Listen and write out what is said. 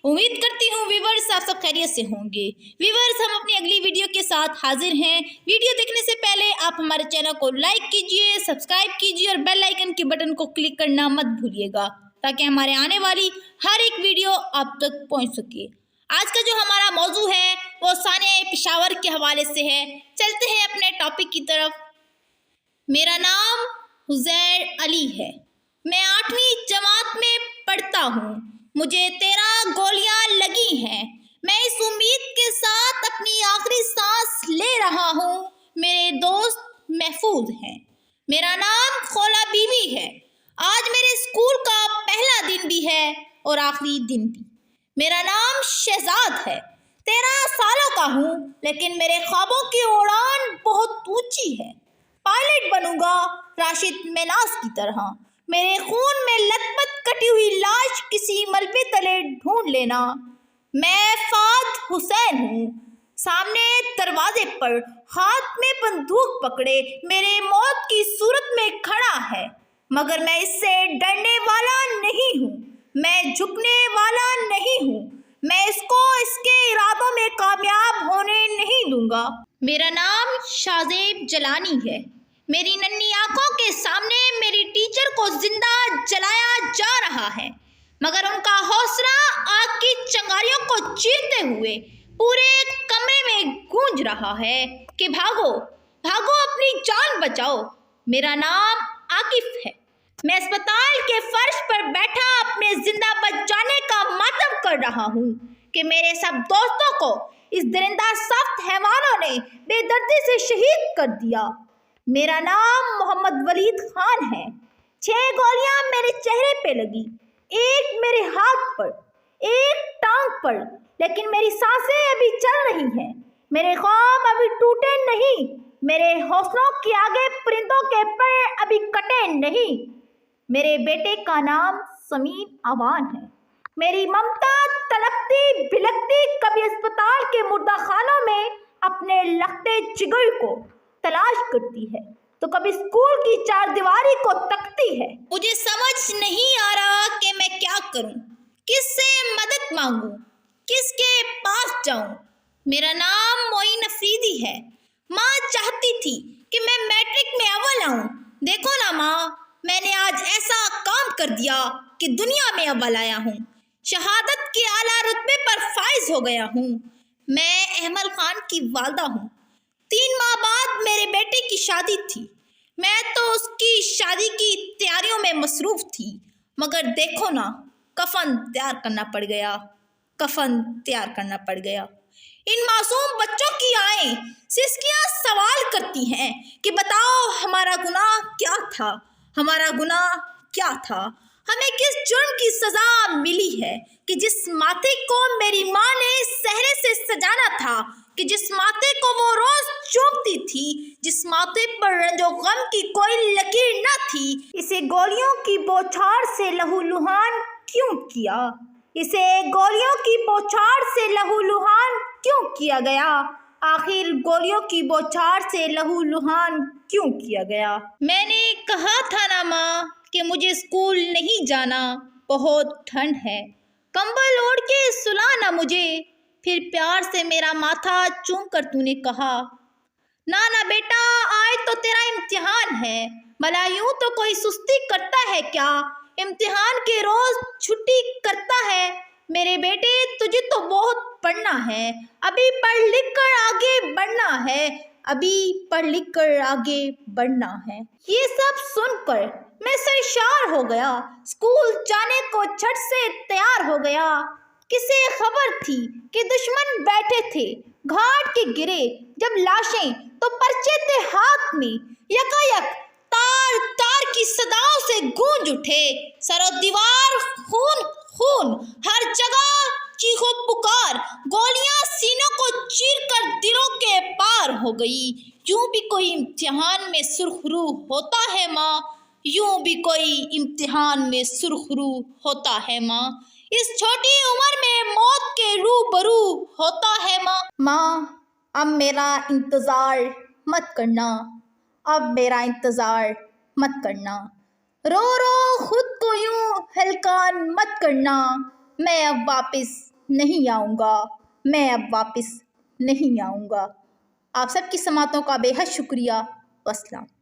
امید کرتی ہوں ویورز آپ سب خیریت سے ہوں گے۔ ویورز ہم اپنی اگلی ویڈیو کے ساتھ حاضر ہیں۔ ویڈیو دیکھنے سے پہلے آپ ہمارے چینل کو لائک کیجئے، سبسکرائب کیجئے اور بیل آئیکن کے بٹن کو کلک کرنا مت بھولیے گا تاکہ ہمارے آنے والی ہر ایک ویڈیو آپ تک پہنچ سکے۔ آج کا جو ہمارا موضوع ہے وہ ثانیہ پشاور کے حوالے سے ہے۔ چلتے ہیں اپنے ٹاپک کی طرف۔ میرا نام حزیر علی ہے، میں 8ویں جماعت میں پڑھتا ہوں، مجھے 13 گولیاں لگی ہیں، میں اس امید کے ساتھ اپنی آخری سانس لے رہا ہوں میرے دوست محفوظ ہیں۔ میرا نام خولا بی بی ہے، آج میرے اسکول کا پہلا دن بھی ہے اور آخری دن بھی۔ میرا نام شہزاد ہے، 13 سالوں کا ہوں لیکن میرے خوابوں کی اڑان بہت اونچی ہے۔ پائلٹ بنوں گا راشد میناس کی طرح۔ میرے خون میں لت پت کٹی ہوئی لاش کسی ملبے تلے ڈھونڈ لینا۔ میں فہد حسین ہوں، سامنے دروازے پر ہاتھ میں بندوق پکڑے میرے موت کی صورت میں کھڑا ہے، مگر میں اس سے ڈرنے والا نہیں ہوں، میں جھکنے والا نہیں ہوں، میں اس کو اس کے ارادوں میں کامیاب ہونے نہیں دوں گا۔ میرا نام شازیب جلانی ہے، میری ننھی آنکھوں کے سامنے میری ٹیچر کو زندہ جلایا جا رہا ہے، مگر ان کا حوصلہ آگ کی چنگاریوں کو چیرتے ہوئے پورے کمرے میں گونج رہا ہے کہ بھاگو بھاگو اپنی جان بچاؤ۔ میرا نام عاقف ہے، میں اسپتال کے فرش پر بیٹھا اپنے زندہ بچ جانے کا ماتم کر رہا ہوں کہ میرے سب دوستوں کو اس درندہ سخت حیوانوں نے بے دردی سے شہید کر دیا۔ میرا نام محمد ولید خان ہے، 6 گولیاں میرے چہرے پہ لگی، ایک میرے ہاتھ پر، ایک ٹانگ پر، لیکن میری سانسیں ابھی چل رہی ہیں، میرے خواب ابھی ٹوٹے نہیں، میرے حوصلوں کے آگے پرندوں کے پر ابھی کٹے نہیں۔ میرے بیٹے کا نام سمین آوان ہے، میری ممتا تڑپتی بھلکتی کبھی اسپتال کے مردہ خانوں میں اپنے لختے جگر کو تلاش کرتی ہے تو کبھی اسکول کی 4 دیواری کو تکتی ہے۔ مجھے سمجھ نہیں آ رہا کہ میں کیا کروں، کس سے مدد مانگوں، کس کے پاس جاؤں۔ میرا نام معین افریدی ہے، ماں چاہتی تھی کہ میں میٹرک میں اول آؤں، دیکھو نا ماں، میں نے آج ایسا کام کر دیا کہ دنیا میں اول آیا ہوں، شہادت کے اعلیٰ رتبے پر فائز ہو گیا ہوں۔ میں احمل خان کی والدہ ہوں، 3 ماہ بعد میرے بیٹے کی شادی تھی، میں تو اس کی شادی کی تیاریوں میں مصروف تھی، مگر دیکھو نا، کفن تیار کرنا پڑ گیا، کفن تیار کرنا پڑ گیا۔ ان معصوم بچوں کی آنکھیں سسکیاں سوال کرتی ہیں کہ بتاؤ ہمارا گناہ کیا تھا، ہمارا گناہ کیا تھا، ہمیں کس جرم کی سزا ملی ہے کہ جس ماتھے کو میری ماں نے صحرے سے سجانا تھا، کہ جس ماتھے کو وہ روز چومتی تھی، جس ماتھے پر رنج و غم کی کوئی لکیر نہ تھی، اسے گولیوں کی بوچھار سے لہو لہان کیوں کیا، اسے گولیوں کی بوچھار سے لہو لہان کیوں کیا گیا، آخر گولیوں کی بوچھار سے لہو لہان کیوں کیا گیا۔ میں نے کہا تھا نا ماں کہ مجھے اسکول نہیں جانا، بہت ٹھنڈ ہے، کمبل اوڑھ کے سلا نا مجھے۔ پھر پیار سے میرا ماتھا چوم کر تو نے کہا، نا بیٹا، آج تو تیرا امتحان ہے، بھلا یوں تو کوئی سستی کرتا ہے کیا، امتحان کے روز چھٹی کرتا ہے۔ میرے بیٹے تجھے تو بہت پڑھنا ہے، ابھی پڑھ لکھ کر آگے بڑھنا ہے، ابھی پڑھ لکھ کر آگے بڑھنا ہے۔ یہ سب سن کر میں سرشار ہو گیا، اسکول جانے کو جھٹ سے تیار ہو گیا۔ کسے خبر تھی کہ دشمن بیٹھے تھے گھاٹ کے گرے، جب لاشیں تو پرچے تھے ہاتھ میں، یکایک تار تار کی صداؤں سے گونج اٹھے، سر و دیوار خون خون، ہر جگہ چیخ و پکار، گولیاں سینوں کو چیر کر دلوں کے پار ہو گئی۔ یوں بھی کوئی امتحان میں سرخرو ہوتا ہے ماں، یوں بھی کوئی امتحان میں سرخرو ہوتا ہے ماں، اس چھوٹی عمر میں موت کے روبرو ہوتا ہے ماں۔ ماں، اب میرا انتظار مت کرنا، اب میرا انتظار مت کرنا، رو رو خود کو یوں ہلکان مت کرنا، میں اب واپس نہیں آؤں گا، میں اب واپس نہیں آؤں گا۔ آپ سب کی سماعتوں کا بے حد شکریہ۔ والسلام۔